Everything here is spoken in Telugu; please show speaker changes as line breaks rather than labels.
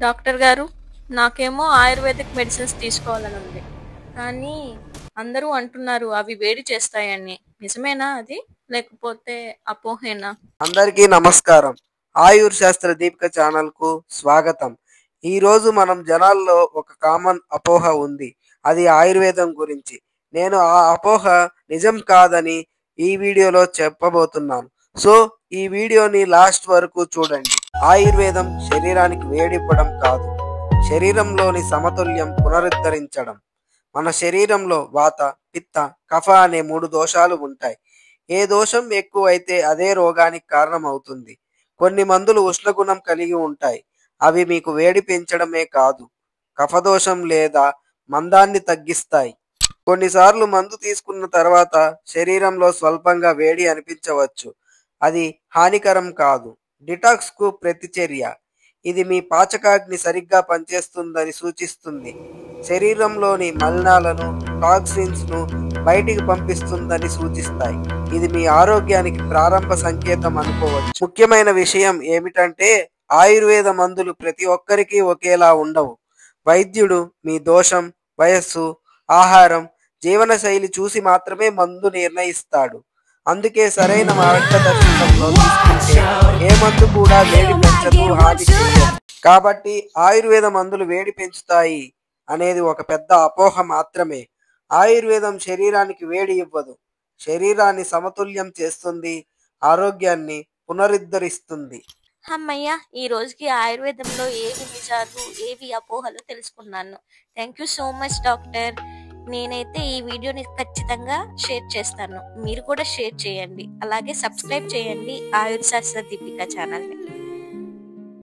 డాక్టర్ గారు, నాకేమో ఆయుర్వేదిక్ మెడిసిన్స్ తీసుకోవాలని ఉంది. కానీ అందరూ అంటున్నారు అవి వేడి చేస్తాయని. నిజమేనా అది? లేకపోతే అపోహేనా?
అందరికీ నమస్కారం. ఆయుర్ శాస్త్ర దీపిక ఛానల్ కు స్వాగతం. ఈ రోజు మనం జనాల్లో ఒక కామన్ అపోహ ఉంది. అది ఆయుర్వేదం గురించి. నేను ఆ అపోహ నిజం కాదని ఈ వీడియోలో చెప్పబోతున్నాను. సో ఈ వీడియోని లాస్ట్ వరకు చూడండి. ఆయుర్వేదం శరీరానికి వేడివ్వడం కాదు, శరీరంలోని సమతుల్యం పునరుద్ధరించడం. మన శరీరంలో వాత, పిత్త, కఫ అనే 3 దోషాలు ఉంటాయి. ఏ దోషం ఎక్కువైతే అదే రోగానికి కారణమవుతుంది. కొన్ని మందులు ఉష్ణగుణం కలిగి ఉంటాయి. అవి మీకు వేడి పెంచడమే కాదు, కఫదోషం లేదా మందాన్ని తగ్గిస్తాయి. కొన్నిసార్లు మందు తీసుకున్న తర్వాత శరీరంలో స్వల్పంగా వేడి అనిపించవచ్చు. అది హానికరం కాదు, డిటాక్స్కు ప్రతిచర్య. ఇది మీ పాచకాగ్ని సరిగ్గా పనిచేస్తుందని సూచిస్తుంది. శరీరంలోని మలినాలను, టాక్సిన్స్ను బయటికి పంపిస్తుందని సూచిస్తాయి. ఇది మీ ఆరోగ్యానికి ప్రారంభ సంకేతం అనుకోవచ్చు. ముఖ్యమైన విషయం ఏమిటంటే ఆయుర్వేద మందులు ప్రతి ఒక్కరికి ఒకేలా ఉండవు. వైద్యుడు మీ దోషం, వయస్సు, ఆహారం, జీవనశైలి చూసి మాత్రమే మందు నిర్ణయిస్తాడు. అందుకే సరైన మార్గదర్శకంలో తీసుకుంటే ఏ మందు కూడా వేడి పెంచదు, హాని చేయదు. కాబట్టి ఆయుర్వేద మందులు వేడి పెంచుతాయి అనేది ఒక పెద్ద అపోహ మాత్రమే. ఆయుర్వేదం శరీరానికి వేడి ఇవ్వదు, శరీరాన్ని సమతుల్యం చేస్తుంది, ఆరోగ్యాన్ని పునరుద్ధరిస్తుంది.
అమ్మయ్య! ఈ రోజుకి ఆయుర్వేదంలో ఏవి నిజాలు, ఏవి అపోహలు తెలుసుకున్నాను. Thank you so much doctor. నేనైతే ఈ వీడియోని ఖచ్చితంగా షేర్ చేస్తాను. మీరు కూడా షేర్ చేయండి. అలాగే సబ్స్క్రైబ్ చేయండి ఆయుర్ శాస్త్ర దీపిక ఛానల్ని.